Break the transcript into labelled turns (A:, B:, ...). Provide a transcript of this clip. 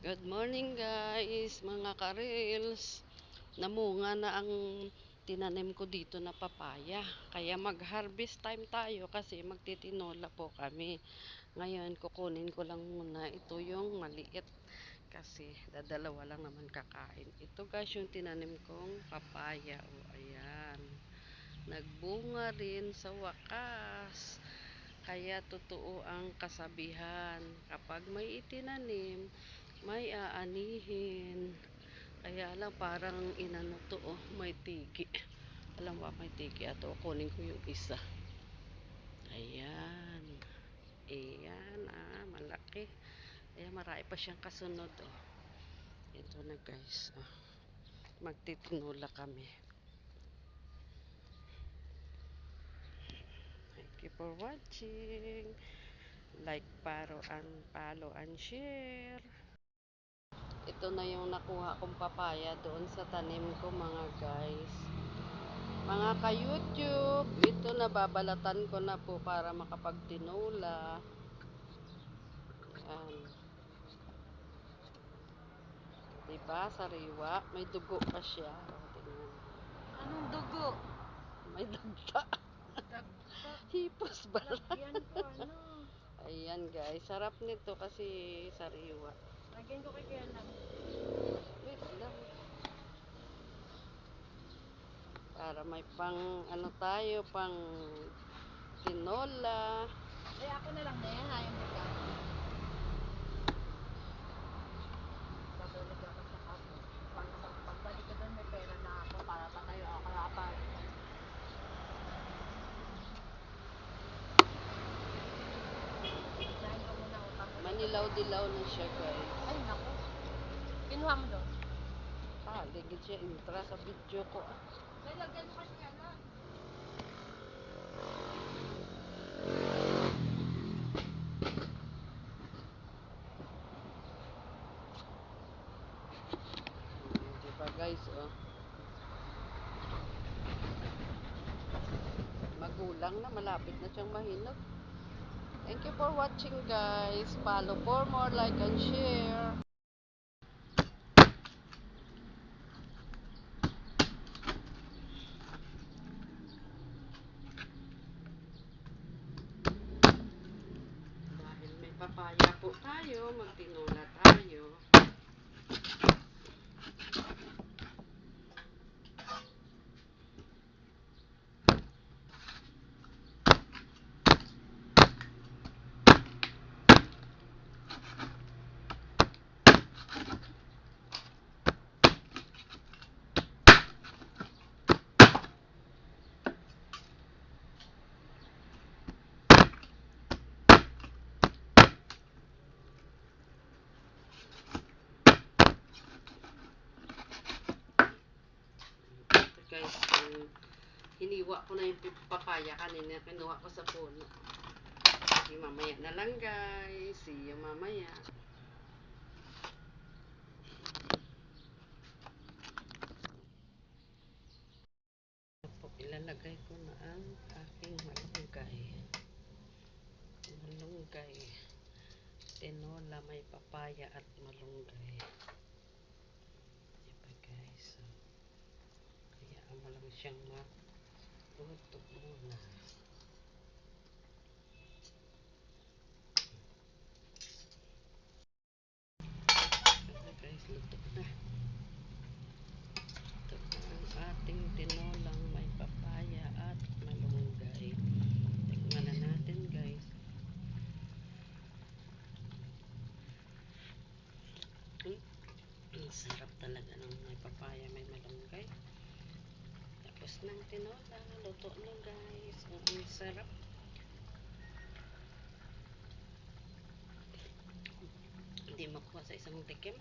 A: Good morning guys, mga ka-reels. Namunga na ang tinanim ko dito na papaya. Kaya mag-harvest time tayo kasi magtitinola po kami. Ngayon, kukunin ko lang muna ito yung maliit kasi dadalawa lang naman kakain. Ito guys yung tinanim kong papaya. O ayan, nagbunga rin sa wakas. Kaya totoo ang kasabihan, kapag may itinanim, may aanihin. Kaya lang parang inano to, oh, may tigi. Alam ba may tigi ato? Kunin ko yung isa. Ayan. Ayan, malaki. Ayan, marami pa siyang kasunod, oh. Ito na guys. Magtitinula kami. Thank you for watching. Like, follow and share. Ito na yung nakuha kong papaya doon sa tanim ko mga guys. Mga ka-YouTube, ito nababalatan ko na po para makapagtinola. Yan. Diba, sariwa. May dugo pa siya. O, tingnan.
B: Anong dugo?
A: May dagta.
B: Dagta.
A: Hipos ba?
B: Lagyan ko ano.
A: Ayan guys, sarap nito kasi sariwa.
B: Lagyan ko kay kaya lang.
A: Wait lang. Para may pang ano tayo, pang tinola.
B: Eh ako na lang na yan, ayaw mo ka. Babalik ako sa ako. Pagbalik ko doon may pera na ako para patayo ako na kapag. Isahin ko muna utang.
A: Manilaw-dilaw na siya guys.
B: Ay naku. Kinuha mo doon.
A: Ligid siya intra sa video ko.
B: May lagyan mo kasi yan.
A: Diba guys, oh. Magulang na, malapit na siyang mahinog. Thank you for watching guys. Follow for more, like and share. Dahil may papaya po tayo, magtinola tayo. Guys, hiniwa ko na yung papaya kanina, kinuha ko sa puno. Okay, mamaya na lang guys. See you mamaya. Ilalagay ko na ang aking malunggay. Malunggay. Tinola, may papaya at malunggay. Diba guys? Kaya mo lang siyang matuto muna. Diba guys, luto na. Ito na ang ating tinolang may papaya at malunggay. Tingnan na natin guys. Ang sarap talaga ng may papaya, may malunggay. Tapos ng tinola, luto na guys. Ang sarap. Hindi makuha sa isang tikim.